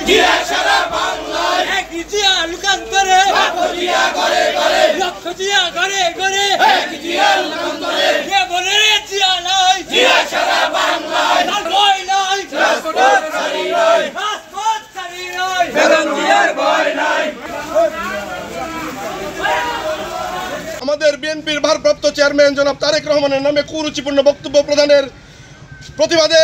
জিয়া সারা বাংলায় এক জিয়া লুকান্তরে লাখ জিয়া ঘরে ঘরে লক্ষ জিয়া ঘরে ঘরে এক জিয়া লুকান্তরে কে বলে রে জিয়া নাই জিয়া সারা বাংলায় তার ভয় নাই রাজপথ ছাড়ি নাই রাজপথ ছাড়ি নাই বেগম জিয়ার ভয় নাই। আমাদের বিএনপির ভারপ্রাপ্ত চেয়ারম্যান জনাব তারেক রহমানের নামে কুরুচিপূর্ণ বক্তব্য প্রদানের প্রতিবাদে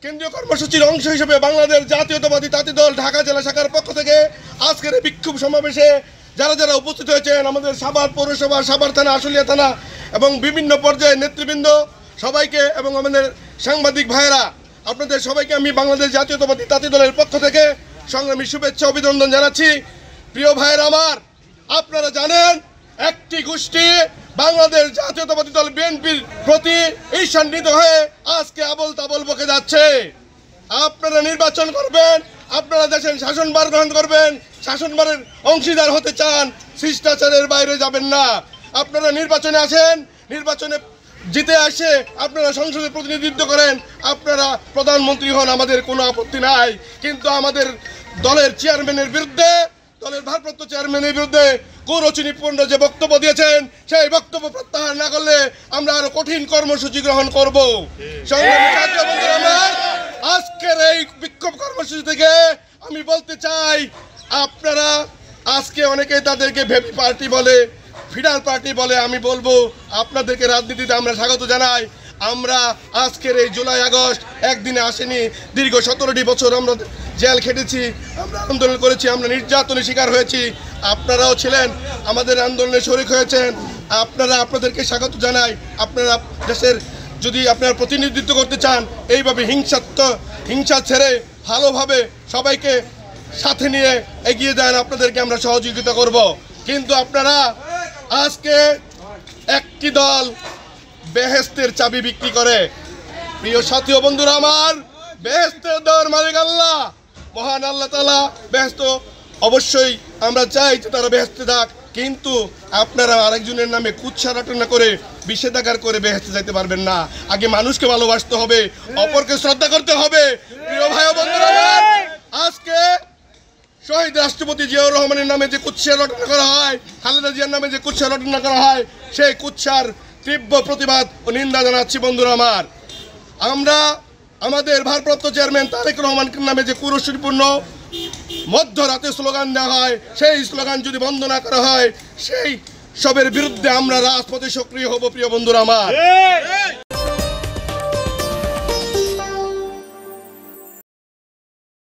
কেন্দ্রীয় কর্মসূচির অংশ হিসেবে বাংলাদেশ জাতীয়তাবাদী তাঁতি দল ঢাকা জেলা শাখার পক্ষ থেকে আজকের এই বিক্ষোভ সমাবেশে যারা যারা উপস্থিত হয়েছেন আমাদের সাভার পৌরসভা, সাভার থানা, আশুলিয়া থানা এবং বিভিন্ন পর্যায়ের নেতৃবৃন্দ সবাইকে এবং আমাদের সাংবাদিক ভাইয়েরা, আপনাদের সবাইকে আমি বাংলাদেশ জাতীয়তাবাদী তাঁতি দলের পক্ষ থেকে সংগ্রামী শুভেচ্ছা অভিনন্দন জানাচ্ছি। প্রিয় ভাইয়েরা আমার, আপনারা জানেন একটি গোষ্ঠী বাংলাদেশ জাতীয়তাবাদী দল বিএনপির প্রতি ঈর্ষান্বিত হয়ে আজকে আবল তাবল বকে যাচ্ছে। আপনারা নির্বাচন করবেন, আপনারা দেশের শাসনভার গ্রহণ করবেন, শাসনভারের অংশীদার হতে চান, শিষ্টাচারের বাইরে যাবেন না। আপনারা নির্বাচনে আসেন, নির্বাচনে জিতে আসে আপনারা সংসদে প্রতিনিধিত্ব করেন, আপনারা প্রধানমন্ত্রী হন, আমাদের কোনো আপত্তি নাই। কিন্তু আমাদের দলের চেয়ারম্যানের বিরুদ্ধে, দলের ভারপ্রাপ্ত চেয়ারম্যানের বিরুদ্ধে কুরুচিপূর্ণ যে বক্তব্য দিয়েছেন সেই বক্তব্য প্রত্যাহার না করলে আমরা আরো কঠিন কর্মসূচি গ্রহণ করব। সংগ্রামী ছাত্র বন্ধুরা আমার, আজকের এই বিক্ষোভ কর্মসূচি থেকে আমি বলতে চাই, আপনারা আজকে অনেকে তাদেরকে ভেপি পার্টি বলে, ফিডার পার্টি বলে, আমি বলবো আপনাদেরকে রাজনীতিতে আমরা স্বাগত জানাই। আমরা আজকের এই জুলাই আগস্ট একদিনে আসেনি, দীর্ঘ 17টি বছর আমরা জেল খেটেছি, আমরা আন্দোলন করেছি, আমরা নির্যাতনের শিকার হয়েছি, আপনারাও ছিলেন, আমাদের আন্দোলনে শরিক হয়েছেন। আপনাদেরকে স্বাগত জানাই। আপনারা দেশের যদি আপনারা প্রতিনিধিত্ব করতে চান, এইভাবে হিংসা ছেড়ে ভালোভাবে সবাইকে সাথে নিয়ে এগিয়ে যান, আপনাদেরকে আমরা সহযোগিতা করব। কিন্তু আপনারা আজকে একটি দল বেহেশতের চাবি বিক্রি করে। প্রিয় সাথী ও বন্ধুরা আমার, বেহেশতের দেওয়ার মালিক আল্লাহ, মহান আল্লাহ তাআলা। বেহেশত অবশ্যই আমরা চাই যে তারা বেহেশতে থাক, কিন্তু আপনারা আরেকজনের নামে কুৎসা রটনা করে বিষেধাগার করে বেহেশতে যাইতে পারবেন না। আগে মানুষকে ভালোবাসতে হবে, অপরকে শ্রদ্ধা করতে হবে। প্রিয় ভাই ও বন্ধুরা আমার, আজকে শহীদ রাষ্ট্রপতি জিয়াউর রহমানের নামে যে কুৎসা রটনা করা হয়, খালেদা জিয়ার নামে যে কুৎসা রটনা করা হয়, সেই কুৎসার তীব্র প্রতিবাদ ও নিন্দা জানাচ্ছি বন্ধুরা আমার। আমরা আমাদের ভারপ্রাপ্ত চেয়ারম্যান তারেক রহমানের নামে যে কুরুচিপূর্ণ মধ্যরাতে স্লোগান দেওয়া হয়, সেই স্লোগান যদি বন্ধ না করা হয়, সেই সবের বিরুদ্ধে আমরা রাজপথে সক্রিয় হব। প্রিয় বন্ধুরা আমার,